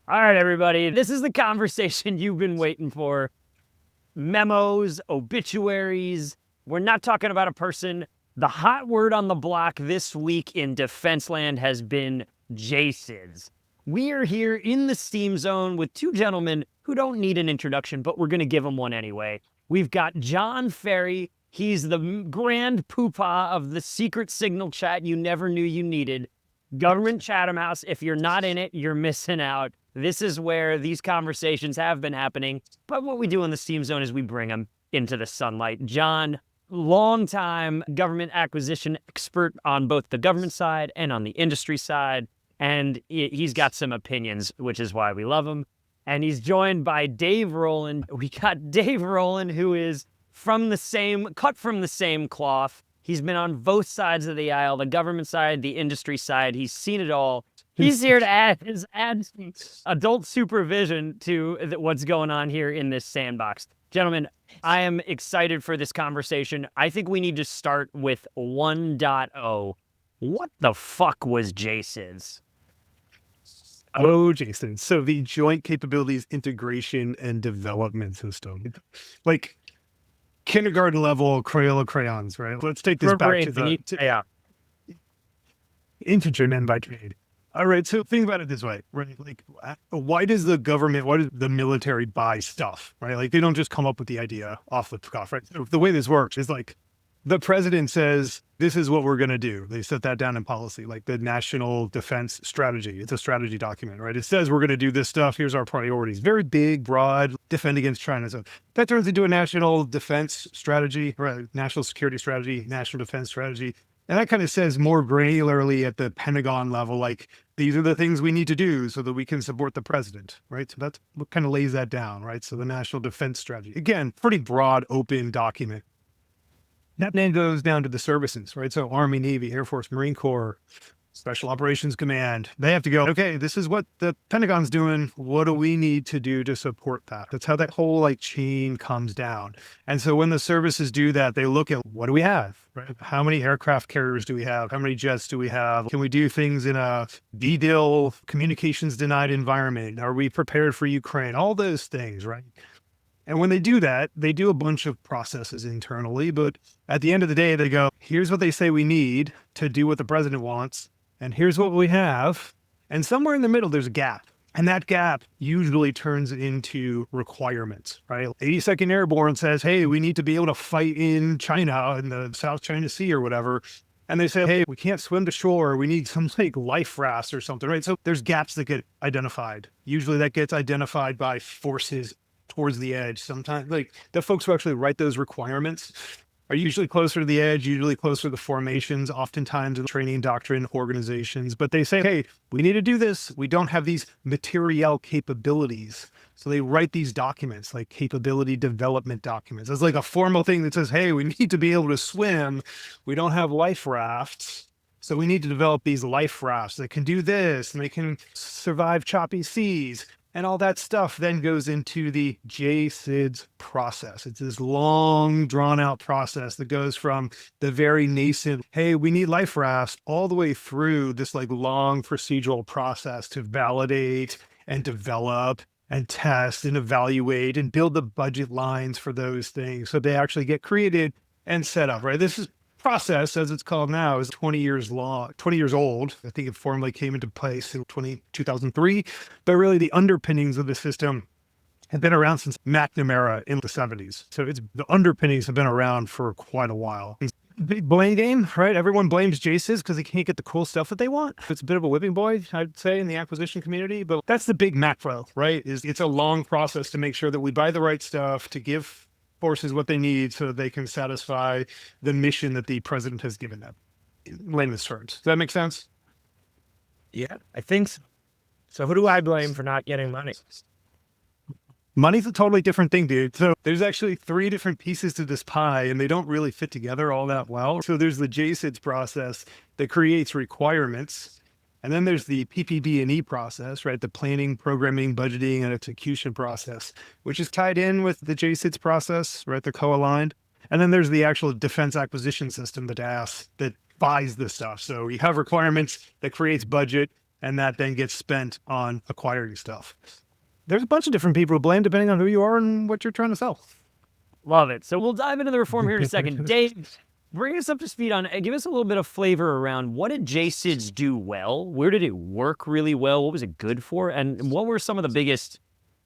All right, everybody. This is the conversation you've been waiting for. Memos, obituaries. We're not talking about a person. The hot word on the block this week in defense land has been JCIDS. We are here in the Steam Zone with two gentlemen who don't need an introduction, but we're going to give them one anyway. We've got John Ferry. He's the grand poopah of the secret signal chat you never knew you needed. Government Chatham House. If you're not in it, you're missing out. This is where these conversations have been happening. But what we do in the Steam Zone is we bring them into the sunlight. John, longtime government acquisition expert on both the government side and on the industry side. And he's got some opinions, which is why we love him. And he's joined by Dave Rolen. We got Dave Rolen, who is cut from the same cloth. He's been on both sides of the aisle, the government side, the industry side. He's seen it all. He's here to add adult supervision to what's going on here in this sandbox. Gentlemen, I am excited for this conversation. I think we need to start with 1.0. What the fuck was JCIDS? Oh, Jason. So the Joint Capabilities Integration and Development System. Like kindergarten level Crayola crayons, right? Let's take this back to the infantrymen by trade. All right, so think about it this way, right? Like, why does the military buy stuff, right? Like, they don't just come up with the idea off the cuff, right? So the way this works is like, the president says, this is what we're going to do. They set that down in policy, like the National Defense Strategy. It's a strategy document, right? It says we're going to do this stuff. Here's our priorities. Very big, broad, defend against China. So that turns into a national defense strategy, right? National security strategy, national defense strategy. And that kind of says more granularly at the Pentagon level, like, these are the things we need to do so that we can support the president, right? So that's what kind of lays that down, right? So the National Defense Strategy, again, pretty broad, open document. That then goes down to the services, right? So Army, Navy, Air Force, Marine Corps, Special Operations Command, they have to go, okay, this is what the Pentagon's doing. What do we need to do to support that? That's how that whole chain comes down. And so when the services do that, they look at, what do we have, right? How many aircraft carriers do we have? How many jets do we have? Can we do things in a VDIL, communications denied environment? Are we prepared for Ukraine? All those things, right? And when they do that, they do a bunch of processes internally, but at the end of the day, they go, here's what they say we need to do what the president wants, and here's what we have. And somewhere in the middle, there's a gap. And that gap usually turns into requirements, right? 82nd Airborne says, hey, we need to be able to fight in China, in the South China Sea or whatever. And they say, hey, we can't swim to shore. We need some life rafts or something, right? So there's gaps that get identified. Usually that gets identified by forces towards the edge. Sometimes the folks who actually write those requirements are usually closer to the edge, usually closer to the formations, oftentimes in training doctrine organizations. But they say, hey, we need to do this. We don't have these materiel capabilities. So they write these documents, like capability development documents. It's like a formal thing that says, hey, we need to be able to swim. We don't have life rafts. So we need to develop these life rafts that can do this, and they can survive choppy seas. And all that stuff then goes into the JCIDS process. It's this long, drawn-out process that goes from the very nascent, hey, we need life rafts, all the way through this long procedural process to validate and develop and test and evaluate and build the budget lines for those things so they actually get created and set up, right? This is process, as it's called now, is 20 years old. I think it formally came into place in 2003, but really the underpinnings of the system have been around since McNamara in the 70s. So the underpinnings have been around for quite a while. Big blame game, right? Everyone blames JCIDS because they can't get the cool stuff that they want. It's a bit of a whipping boy, I'd say, in the acquisition community, but that's the big macro, right? It's a long process to make sure that we buy the right stuff to give forces what they need so that they can satisfy the mission that the president has given them. In layman's terms. Does that make sense? Yeah, I think so. So who do I blame for not getting money? Money's a totally different thing, dude. So there's actually 3 different pieces to this pie, and they don't really fit together all that well. So there's the JCIDS process that creates requirements. And then there's the PPB&E process, right? The planning, programming, budgeting, and execution process, which is tied in with the JCIDS process, right? They're co-aligned. And then there's the actual defense acquisition system, the DAS, that buys this stuff. So you have requirements that creates budget, and that then gets spent on acquiring stuff. There's a bunch of different people to blame depending on who you are and what you're trying to sell. Love it. So we'll dive into the reform here in a second. Dave, bring us up to speed on, give us a little bit of flavor around what did JCIDS do well? Where did it work really well? What was it good for? And what were some of the biggest,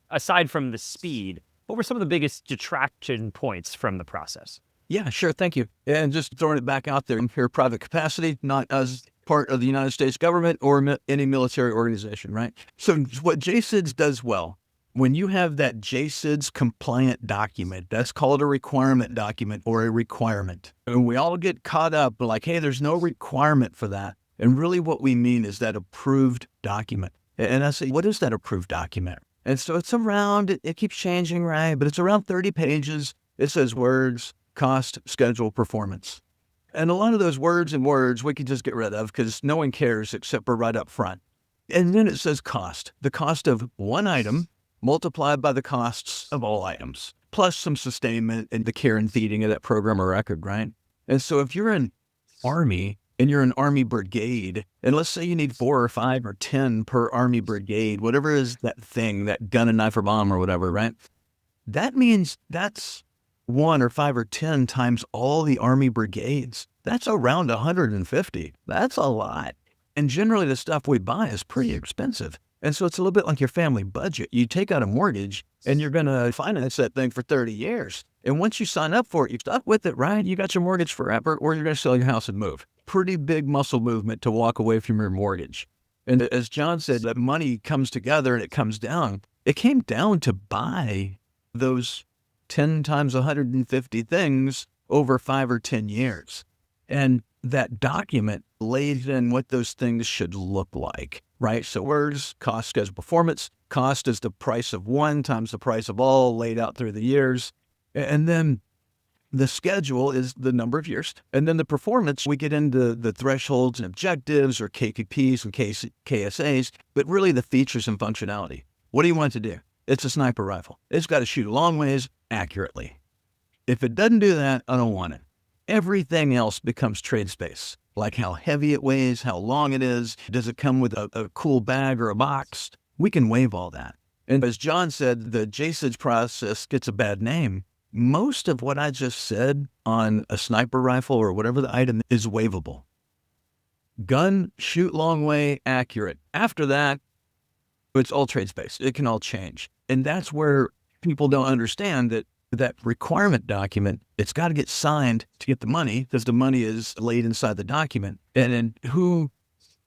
aside from the speed, what were some of the biggest detraction points from the process? Yeah, sure. Thank you. And just throwing it back out there in here, private capacity, not as part of the United States government or any military organization, right? So what JCIDS does well, when you have that JCIDS compliant document, that's called a requirement document or a requirement. And we all get caught up like, hey, there's no requirement for that. And really what we mean is that approved document. And I say, what is that approved document? And so it's around, it keeps changing, right? But it's around 30 pages. It says words, cost, schedule, performance. And a lot of those words we can just get rid of because no one cares except for right up front. And then it says cost, the cost of one item multiplied by the costs of all items, plus some sustainment and the care and feeding of that program or record, right? And so if you're an Army and you're an Army brigade, and let's say you need 4 or 5 or 10 per Army brigade, whatever is that thing, that gun and knife or bomb or whatever, right? That means that's 1 or 5 or 10 times all the Army brigades. That's around 150. That's a lot. And generally the stuff we buy is pretty expensive. And so it's a little bit like your family budget. You take out a mortgage and you're going to finance that thing for 30 years. And once you sign up for it, you're stuck with it, right? You got your mortgage forever, or you're going to sell your house and move. Pretty big muscle movement to walk away from your mortgage. And as John said, that money comes together and it comes down. It came down to buy those 10 times 150 things over 5 or 10 years. And that document laid in what those things should look like, right? So words, cost, schedule, performance. Cost is the price of one times the price of all laid out through the years. And then the schedule is the number of years. And then the performance, we get into the thresholds and objectives or KPPs and KSAs, but really the features and functionality. What do you want it to do? It's a sniper rifle. It's got to shoot a long ways accurately. If it doesn't do that, I don't want it. Everything else becomes trade space, like how heavy it weighs, how long it is. Does it come with a cool bag or a box? We can waive all that. And as John said, the JCIDS process gets a bad name. Most of what I just said on a sniper rifle or whatever the item is waivable. Gun, shoot long way, accurate. After that, it's all trade space. It can all change. And that's where people don't understand that requirement document, it's got to get signed to get the money because the money is laid inside the document. And then who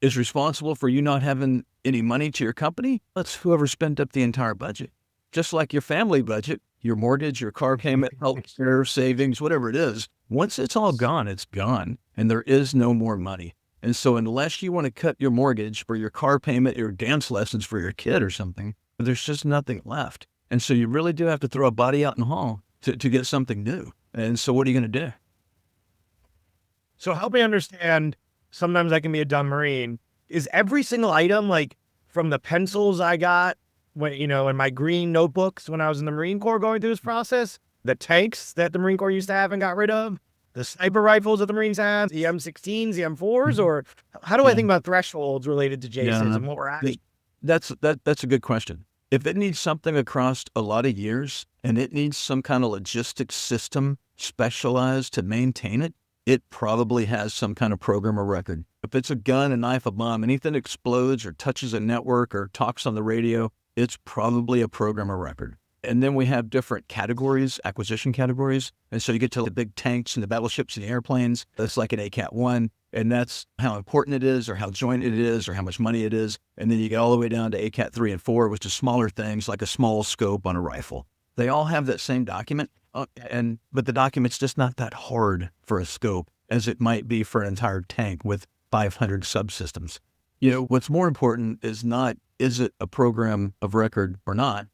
is responsible for you not having any money to your company? That's whoever spent up the entire budget. Just like your family budget, your mortgage, your car payment, health care, savings, whatever it is, once it's all gone, it's gone. And there is no more money. And so unless you want to cut your mortgage for your car payment, your dance lessons for your kid or something, there's just nothing left. And so you really do have to throw a body out in the hall to get something new. And so what are you going to do? So help me understand, sometimes I can be a dumb Marine. Is every single item, like from the pencils I got when, in my green notebooks when I was in the Marine Corps going through this process, the tanks that the Marine Corps used to have and got rid of, the sniper rifles that the Marines had, the M16s, the M4s, or how do I think about thresholds related to JCIDS and what we're at? That's a good question. If it needs something across a lot of years and it needs some kind of logistics system specialized to maintain it, it probably has some kind of program or record. If it's a gun, a knife, a bomb, anything explodes or touches a network or talks on the radio, it's probably a program or record. And then we have different categories, acquisition categories. And so you get to the big tanks and the battleships and the airplanes. That's like an ACAT-1. And that's how important it is or how joint it is or how much money it is. And then you get all the way down to ACAT-3 and 4, which is smaller things like a small scope on a rifle. They all have that same document, but the document's just not that hard for a scope as it might be for an entire tank with 500 subsystems. What's more important is not, is it a program of record or not?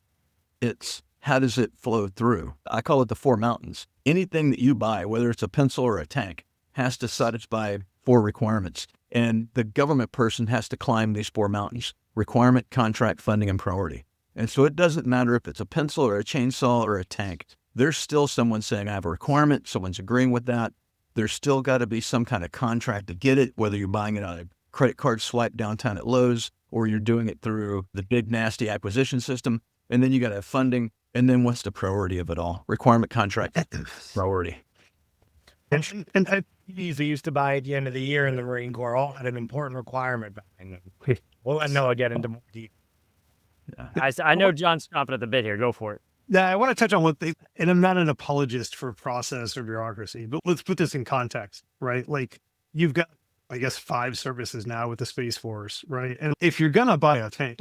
It's how does it flow through? I call it the 4 mountains. Anything that you buy, whether it's a pencil or a tank, has to satisfy 4 requirements. And the government person has to climb these 4 mountains: requirement, contract, funding, and priority. And so it doesn't matter if it's a pencil or a chainsaw or a tank. There's still someone saying, I have a requirement. Someone's agreeing with that. There's still got to be some kind of contract to get it, whether you're buying it on a credit card swipe downtown at Lowe's or you're doing it through the big nasty acquisition system. And then you got to have funding. And then what's the priority of it all? Requirement contract priority. And IPs we used to buy at the end of the year in the Marine Corps all had an important requirement behind them. Well, I know I'll get into more detail. I know John's chomping at the bit here. Go for it. Yeah, I want to touch on one thing, and I'm not an apologist for process or bureaucracy, but let's put this in context, right? Like you've got, I guess, 5 services now with the Space Force, right? And if you're gonna buy a tank,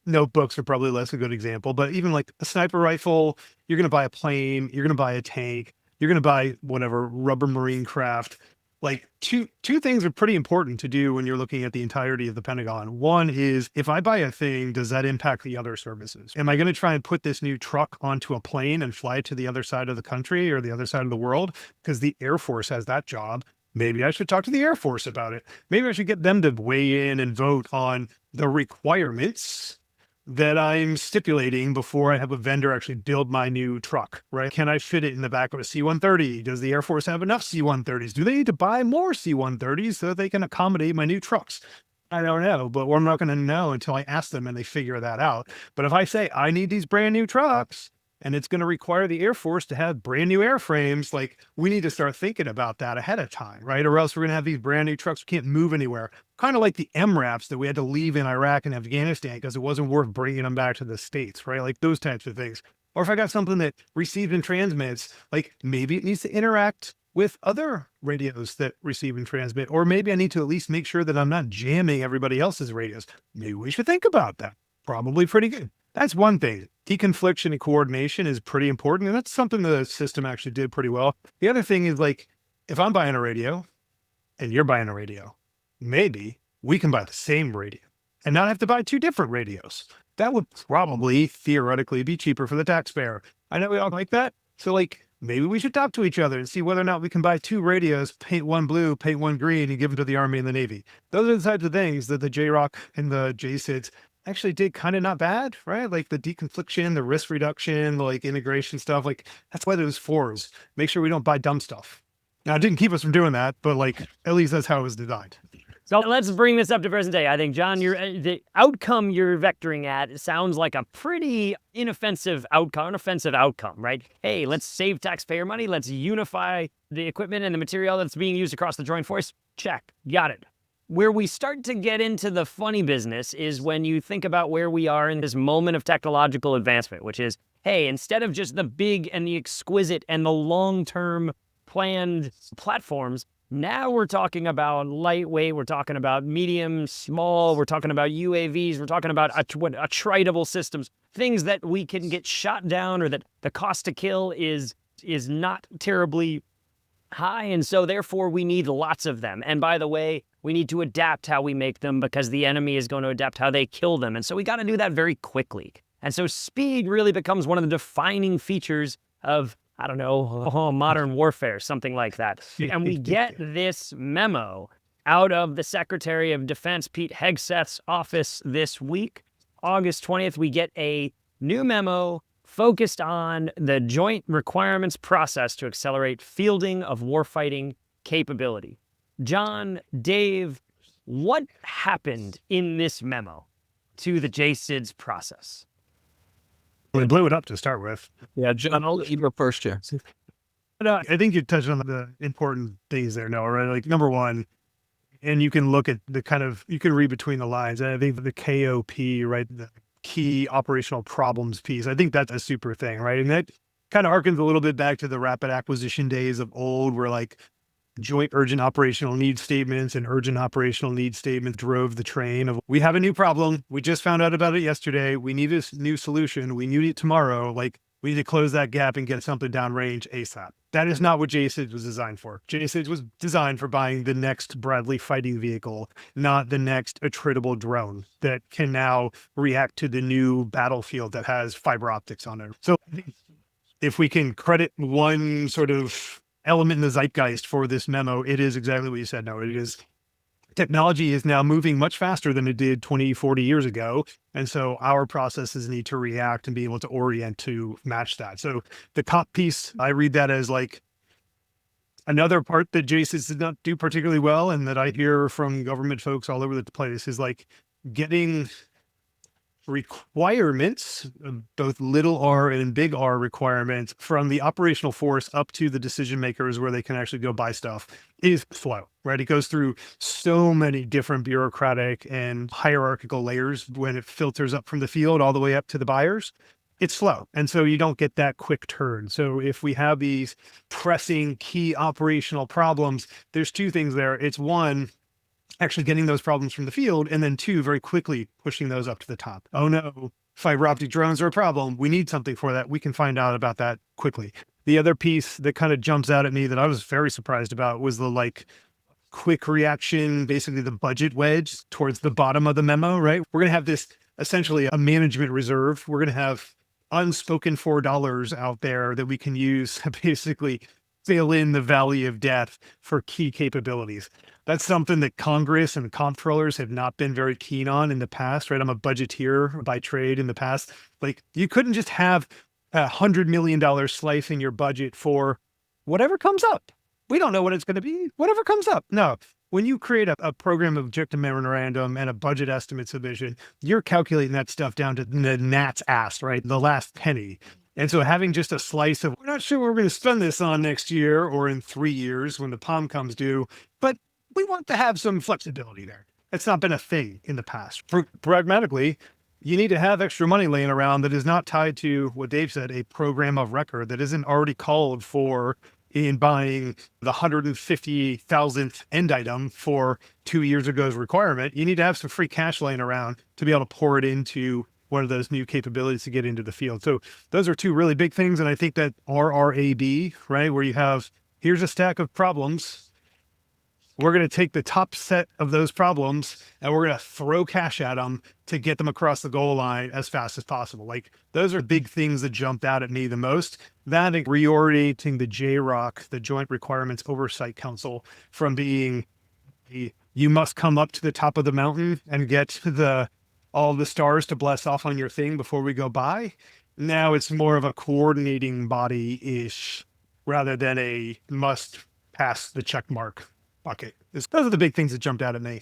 notebooks are probably less a good example, but even like a sniper rifle, you're gonna buy a plane, you're gonna buy a tank, you're gonna buy whatever rubber marine craft. Like two things are pretty important to do when you're looking at the entirety of the Pentagon. One is, if I buy a thing, does that impact the other services? Am I going to try and put this new truck onto a plane and fly it to the other side of the country or the other side of the world? Because the Air Force has that job. Maybe I should talk to the Air Force about it. Maybe I should get them to weigh in and vote on the requirements that I'm stipulating before I have a vendor actually build my new truck, right? Can I fit it in the back of a C-130? Does the Air Force have enough C-130s? Do they need to buy more C-130s so that they can accommodate my new trucks? I don't know, but I'm not going to know until I ask them and they figure that out. But if I say, I need these brand new trucks, and it's going to require the Air Force to have brand new airframes, like we need to start thinking about that ahead of time, right? Or else we're going to have these brand new trucks we can't move anywhere. Kind of like the MRAPs that we had to leave in Iraq and Afghanistan because it wasn't worth bringing them back to the States, right? Like those types of things. Or if I got something that receives and transmits, like maybe it needs to interact with other radios that receive and transmit, or maybe I need to at least make sure that I'm not jamming everybody else's radios. Maybe we should think about that. Probably pretty good. That's one thing. Deconfliction and coordination is pretty important. And that's something the system actually did pretty well. The other thing is, like, if I'm buying a radio and you're buying a radio, maybe we can buy the same radio and not have to buy 2 different radios. That would probably theoretically be cheaper for the taxpayer. I know we all like that. So like, maybe we should talk to each other and see whether or not we can buy 2 radios, paint one blue, paint one green, and give them to the Army and the Navy. Those are the types of things that the JROC and the JCIDS actually did kind of not bad, right? Like the deconfliction, the risk reduction, the like integration stuff. Like that's why there's 4s. Make sure we don't buy dumb stuff. Now it didn't keep us from doing that, but like at least that's how it was designed. So let's bring this up to present day. I think, John, the outcome you're vectoring at sounds like a pretty unoffensive outcome, right? Hey, let's save taxpayer money. Let's unify the equipment and the material that's being used across the joint force. Check. Got it. Where we start to get into the funny business is when you think about where we are in this moment of technological advancement, which is, hey, instead of just the big and the exquisite and the long-term planned platforms, now we're talking about lightweight, we're talking about medium, small, we're talking about UAVs, we're talking about attritable systems, things that we can get shot down or that the cost to kill is not terribly high, and so therefore we need lots of them. And by the way, we need to adapt how we make them because the enemy is going to adapt how they kill them. And so we got to do that very quickly. And so speed really becomes one of the defining features of, I don't know, modern warfare, something like that. And we get this memo out of the Secretary of Defense, Pete Hegseth's office this week. August 20th, we get a new memo focused on the joint requirements process to accelerate fielding of warfighting capability. John, Dave, what happened in this memo to the JCIDS process? We blew it up to start with. Yeah, John, I'll let you go first here. I think you touched on the important things there, Noah, right? Like number one, and you can look at the kind of, you can read between the lines. And I think the KOP, right? The key operational problems piece. I think that's a super thing, right? And that kind of harkens a little bit back to the rapid acquisition days of old, where like joint urgent operational need statements and urgent operational need statements drove the train of, we have a new problem. We just found out about it yesterday. We need a new solution. We need it tomorrow. Like we need to close that gap and get something downrange ASAP. That is not what JCIDS was designed for. JCIDS was designed for buying the next Bradley fighting vehicle, not the next attritable drone that can now react to the new battlefield that has fiber optics on it. So if we can credit one sort of element in the zeitgeist for this memo, it is exactly what you said. No, it is. Technology is now moving much faster than it did 20, 40 years ago. And so our processes need to react and be able to orient to match that. So the COP piece, I read that as like another part that JCIDS did not do particularly well, and that I hear from government folks all over the place is like, getting requirements, both little r and big R requirements from the operational force up to the decision makers where they can actually go buy stuff is slow, right? It goes through so many different bureaucratic and hierarchical layers when it filters up from the field all the way up to the buyers. It's slow. And so you don't get that quick turn. So if we have these pressing key operational problems, there's two things there. It's one, actually getting those problems from the field, and then two, very quickly pushing those up to the top. Oh no, fiber optic drones are a problem. We need something for that. We can find out about that quickly. The other piece that kind of jumps out at me that I was very surprised about was the like quick reaction, basically the budget wedge towards the bottom of the memo, right? We're going to have this essentially a management reserve. We're going to have unspoken $4 out there that we can use to basically fill in the valley of death for key capabilities. That's something that Congress and comptrollers have not been very keen on in the past, right? I'm a budgeteer by trade in the past. Like, you couldn't just have $100 million slice in your budget for whatever comes up. We don't know what it's going to be, whatever comes up. No, when you create a program objective memorandum and a budget estimate submission, you're calculating that stuff down to the gnat's ass, right? The last penny. And so having just a slice of, we're not sure what we're going to spend this on next year or in 3 years when the POM comes due, but we want to have some flexibility there. It's not been a thing in the past. Pragmatically, you need to have extra money laying around that is not tied to what Dave said, a program of record that isn't already called for in buying the 150,000th end item for 2 years ago's requirement. You need to have some free cash laying around to be able to pour it into one of those new capabilities to get into the field. So those are two really big things. And I think that RRAB, right, where you have, here's a stack of problems. We're going to take the top set of those problems and we're going to throw cash at them to get them across the goal line as fast as possible. Like, those are big things that jumped out at me the most. That reorienting the JROC, the Joint Requirements Oversight Council, from being you must come up to the top of the mountain and get all the stars to bless off on your thing before we go by. Now it's more of a coordinating body-ish rather than a must pass the check mark bucket. Those are the big things that jumped out at me.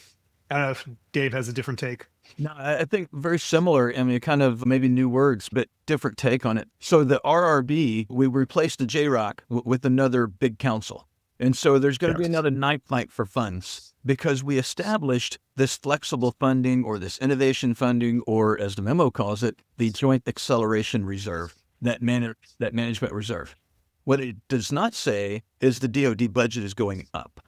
I don't know if Dave has a different take. No, I think very similar. I mean, kind of maybe new words, but different take on it. So the RRB, we replaced the JROC with another big council. And so there's going to be another knife fight for funds because we established this flexible funding or this innovation funding, or as the memo calls it, the Joint Acceleration Reserve, that management reserve. What it does not say is the DoD budget is going up.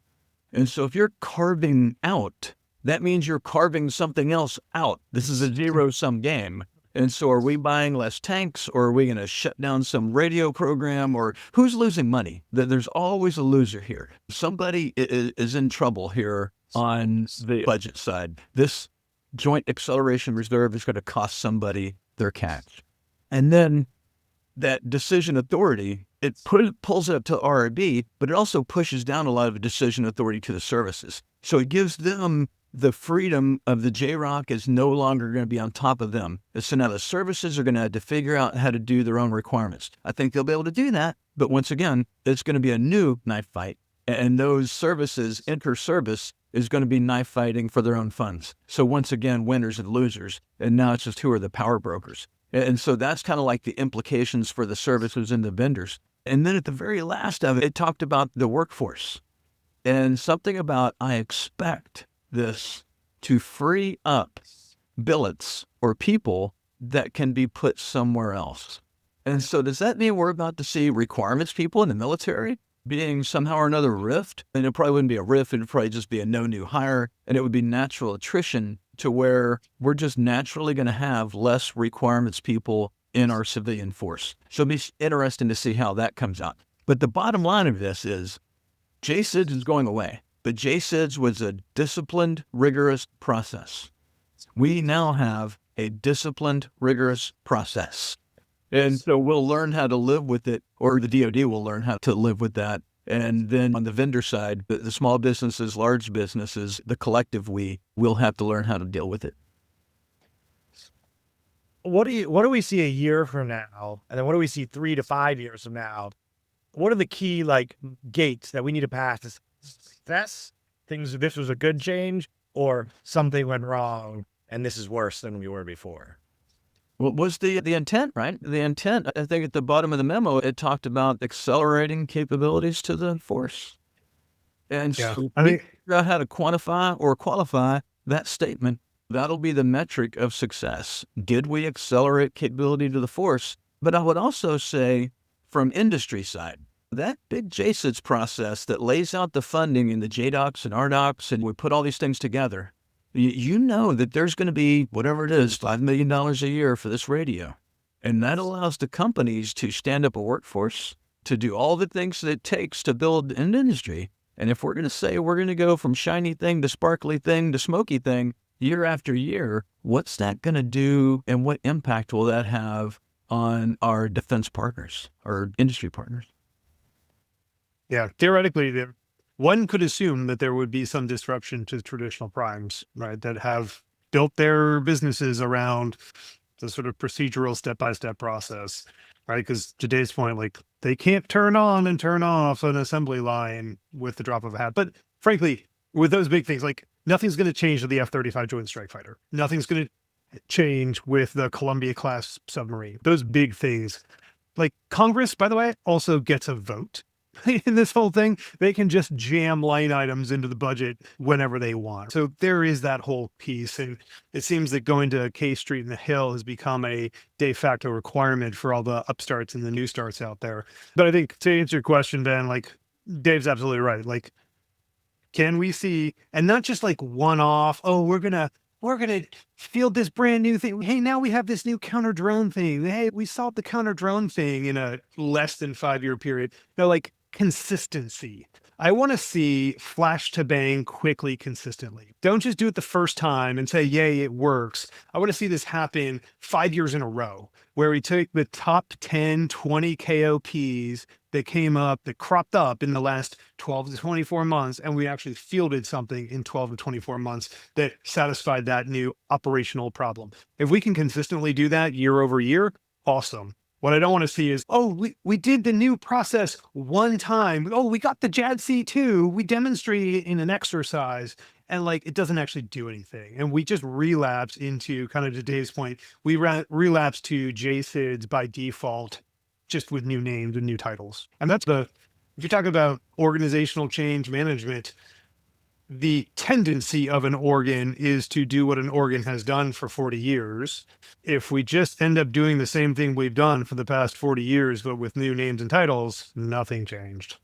And so if you're carving out, that means you're carving something else out. This is a zero-sum game. And so are we buying less tanks, or are we going to shut down some radio program, or who's losing money? There's always a loser here. Somebody is in trouble here on the budget side. This Joint Acceleration Reserve is going to cost somebody their cash. And then that decision authority, it pulls it up to RRB, but it also pushes down a lot of decision authority to the services. So it gives them the freedom of the JROC is no longer going to be on top of them. So now the services are going to have to figure out how to do their own requirements. I think they'll be able to do that. But once again, it's going to be a new knife fight. And those services, inter-service, is going to be knife fighting for their own funds. So once again, winners and losers. And now it's just who are the power brokers. And so that's kind of like the implications for the services and the vendors. And then at the very last of it, it talked about the workforce. And something about, I expect this to free up billets or people that can be put somewhere else. And so does that mean we're about to see requirements people in the military being somehow or another rift? And it probably wouldn't be a rift, it'd probably just be a no new hire. And it would be natural attrition to where we're just naturally going to have less requirements people in our civilian force. So it'll be interesting to see how that comes out. But the bottom line of this is JCIDS is going away. But JCIDS was a disciplined, rigorous process. We now have a disciplined, rigorous process. And so we'll learn how to live with it, or the DoD will learn how to live with that. And then on the vendor side, the small businesses, large businesses, the collective we will have to learn how to deal with it. What do we see a year from now? And then what do we see 3 to 5 years from now? What are the key gates that we need to pass to success? This was a good change, or something went wrong and this is worse than we were before. What was the intent, right? The intent, I think at the bottom of the memo, it talked about accelerating capabilities to the force. And Yeah, so I we think figure out how to quantify or qualify that statement. That'll be the metric of success. Did we accelerate capability to the force? But I would also say from industry side, that big JCIDS process that lays out the funding in the JDocs and RDocs, and we put all these things together, you know that there's going to be, whatever it is, $5 million a year for this radio. And that allows the companies to stand up a workforce, to do all the things that it takes to build an industry. And if we're going to say we're going to go from shiny thing to sparkly thing to smoky thing year after year, what's that going to do and what impact will that have on our defense partners, our industry partners? Yeah, theoretically, one could assume that there would be some disruption to traditional primes, right, that have built their businesses around the sort of procedural step-by-step process, right? Because to Dave's point, like, they can't turn on and turn off an assembly line with the drop of a hat. But frankly, with those big things, like, nothing's going to change with the F-35 Joint Strike Fighter. Nothing's going to change with the Columbia-class submarine. Those big things. Like, Congress, by the way, also gets a vote in this whole thing. They can just jam line items into the budget whenever they want. So there is that whole piece. And it seems that going to K Street and the Hill has become a de facto requirement for all the upstarts and the new starts out there. But I think to answer your question, Ben, like, Dave's absolutely right. Like, can we see, and not just like one off, oh, we're going to field this brand new thing. Hey, now we have this new counter drone thing. Hey, we solved the counter drone thing in a less than 5-year period. No, like, consistency. I want to see flash to bang quickly, consistently. Don't just do it the first time and say, yay, it works. I want to see this happen 5 years in a row, where we take the top 10, 20 KOPs that cropped up in the last 12 to 24 months, and we actually fielded something in 12 to 24 months that satisfied that new operational problem. If we can consistently do that year over year, awesome. What I don't want to see is, oh, we did the new process one time. Oh, we got the JCIDS-2. We demonstrated it in an exercise, and like, it doesn't actually do anything. And we just relapse into, kind of to Dave's point, we relapse to JCIDS by default, just with new names and new titles. And that's if you talk about organizational change management, the tendency of an organ is to do what an organ has done for 40 years. If we just end up doing the same thing we've done for the past 40 years, but with new names and titles, nothing changed.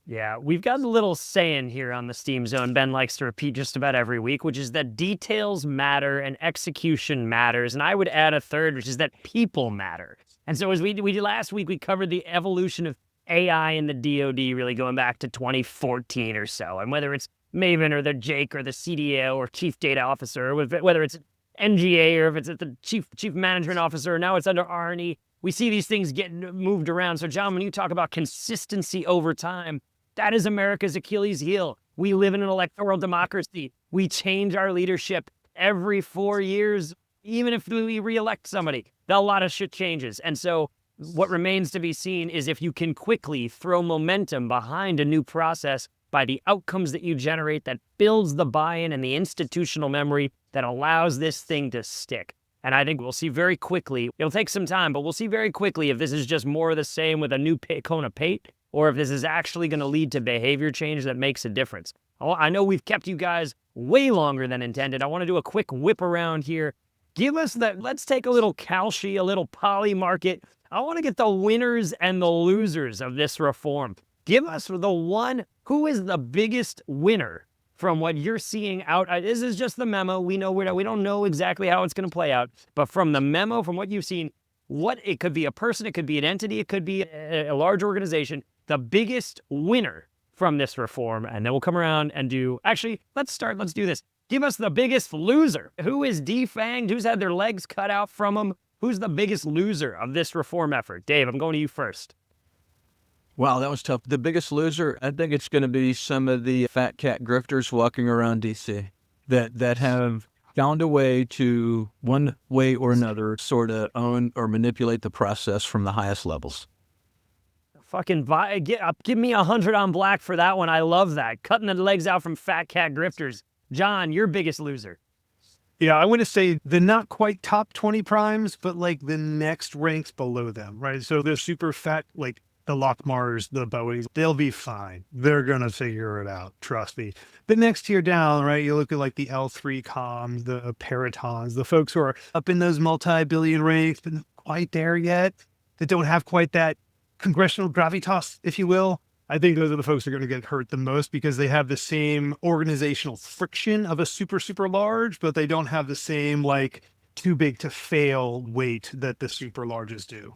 Yeah, we've got a little saying here on the Steam Zone Ben likes to repeat just about every week, which is that details matter and execution matters. And I would add a third, which is that people matter. And so as we did last week, we covered the evolution of AI in the DoD, really going back to 2014 or so. And whether it's Maven or the Jake or the CDO or Chief Data Officer, or whether it's NGA or if it's at the Chief Management Officer, now it's under R&E, we see these things getting moved around. So John, when you talk about consistency over time, that is America's Achilles heel. We live in an electoral democracy. We change our leadership every 4 years, even if we reelect somebody. A lot of shit changes. And so what remains to be seen is if you can quickly throw momentum behind a new process by the outcomes that you generate that builds the buy-in and the institutional memory that allows this thing to stick. And I think we'll see very quickly, it'll take some time, but we'll see very quickly if this is just more of the same with a new cone of paint, or if this is actually going to lead to behavior change that makes a difference. I know we've kept you guys way longer than intended. I want to do a quick whip around here. Give us that, let's take a little Kalshi, a little poly market. I want to get the winners and the losers of this reform. Give us the one, who is the biggest winner from what you're seeing out? This is just the memo. We don't know exactly how it's going to play out, but from the memo, from what you've seen, it could be a person, it could be an entity, it could be a large organization, the biggest winner from this reform. And then we'll come around and let's do this. Give us the biggest loser. Who is defanged? Who's had their legs cut out from them? Who's the biggest loser of this reform effort? Dave, I'm going to you first. Wow, that was tough. The biggest loser, I think it's going to be some of the fat cat grifters walking around D.C. that have found a way to, one way or another, sort of own or manipulate the process from the highest levels. Give me 100 on black for that one. I love that. Cutting the legs out from fat cat grifters. John, your biggest loser. Yeah, I want to say the not quite top 20 primes, but like the next ranks below them, right? So the super fat, like the Lockmars, the Boeings, they'll be fine. They're going to figure it out. Trust me. The next tier down, right? You look at like the L3 comms, the Paratons, the folks who are up in those multi-billion ranks, but not quite there yet, that don't have quite that congressional gravitas, if you will. I think those are the folks who are going to get hurt the most because they have the same organizational friction of a super, super large, but they don't have the same like too big to fail weight that the super larges do.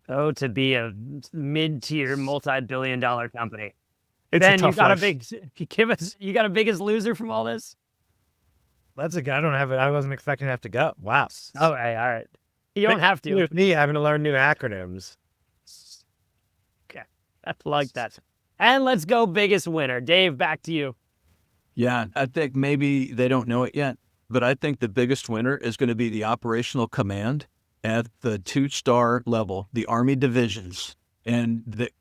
Oh, to be a mid-tier, multi-billion-dollar company. It's Ben, a tough life. you got a biggest loser from all this? I wasn't expecting to have to go. Wow. All right. You don't have to. With me having to learn new acronyms. I like that. And let's go biggest winner. Dave, back to you. Yeah, I think maybe they don't know it yet, but I think the biggest winner is going to be the operational command at the 2-star level, the Army divisions, and that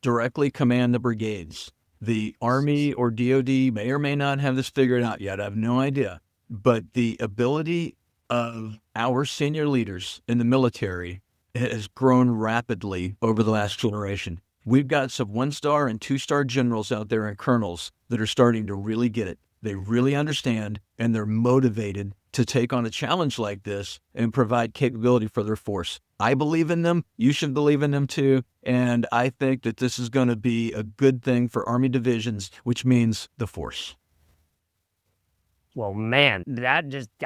directly command the brigades. The Army or DOD may or may not have this figured out yet. I have no idea. But the ability of our senior leaders in the military has grown rapidly over the last generation. We've got some 1-star and 2-star generals out there and colonels that are starting to really get it. They really understand, and they're motivated to take on a challenge like this and provide capability for their force. I believe in them. You should believe in them too. And I think that this is going to be a good thing for Army divisions, which means the force. Well, man,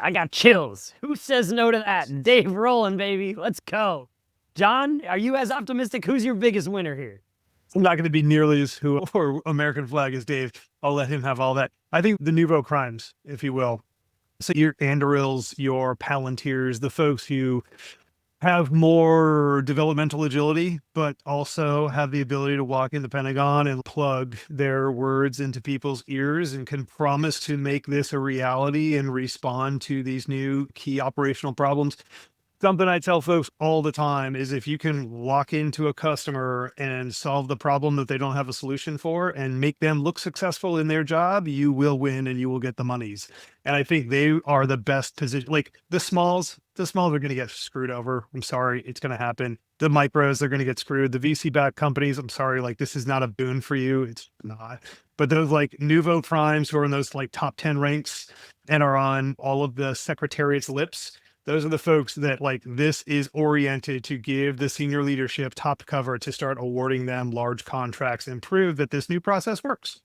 I got chills. Who says no to that? Dave Rolen, baby. Let's go. John, are you as optimistic? Who's your biggest winner here? I'm not going to be nearly as who or American flag as Dave. I'll let him have all that. I think the nouveau crimes, if you will. So your Andurils, your Palantirs, the folks who have more developmental agility, but also have the ability to walk in the Pentagon and plug their words into people's ears and can promise to make this a reality and respond to these new key operational problems. Something I tell folks all the time is if you can walk into a customer and solve the problem that they don't have a solution for and make them look successful in their job, you will win and you will get the monies. And I think they are the best position. Like the smalls are going to get screwed over. I'm sorry. It's going to happen. The micros, they're going to get screwed. The VC-backed companies, I'm sorry. Like this is not a boon for you. It's not. But those like nouveau primes who are in those like top 10 ranks and are on all of the secretariat's lips, those are the folks that like this is oriented to give the senior leadership top cover to start awarding them large contracts and prove that this new process works.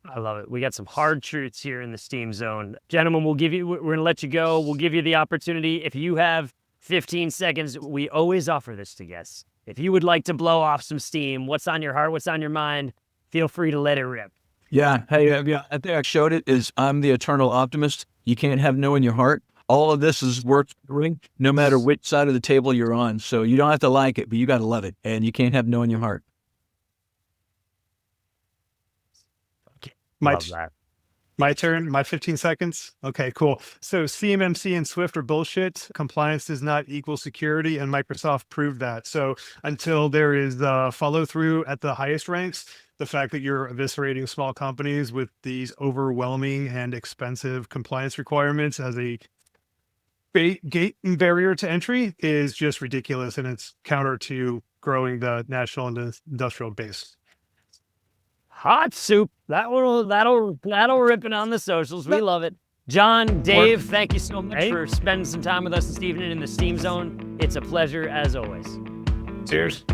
I love it. We got some hard truths here in the Steam Zone. Gentlemen, we're going to let you go. We'll give you the opportunity. If you have 15 seconds, we always offer this to guests. If you would like to blow off some steam, what's on your heart, what's on your mind, feel free to let it rip. Yeah. Hey, yeah, I think I showed it is I'm the eternal optimist. You can't have no in your heart. All of this is worth doing no matter which side of the table you're on. So you don't have to like it, but you got to love it. And you can't have no in your heart. My turn, my 15 seconds. Okay, cool. So CMMC and Swift are bullshit. Compliance does not equal security, and Microsoft proved that. So until there is follow through at the highest ranks, the fact that you're eviscerating small companies with these overwhelming and expensive compliance requirements as a gate and barrier to entry is just ridiculous, and it's counter to growing the national and industrial base. Hot soup. That'll rip it on the socials. We love it. John, Dave, thank you so much for spending some time with us this evening in the Steam Zone. It's a pleasure as always. Cheers.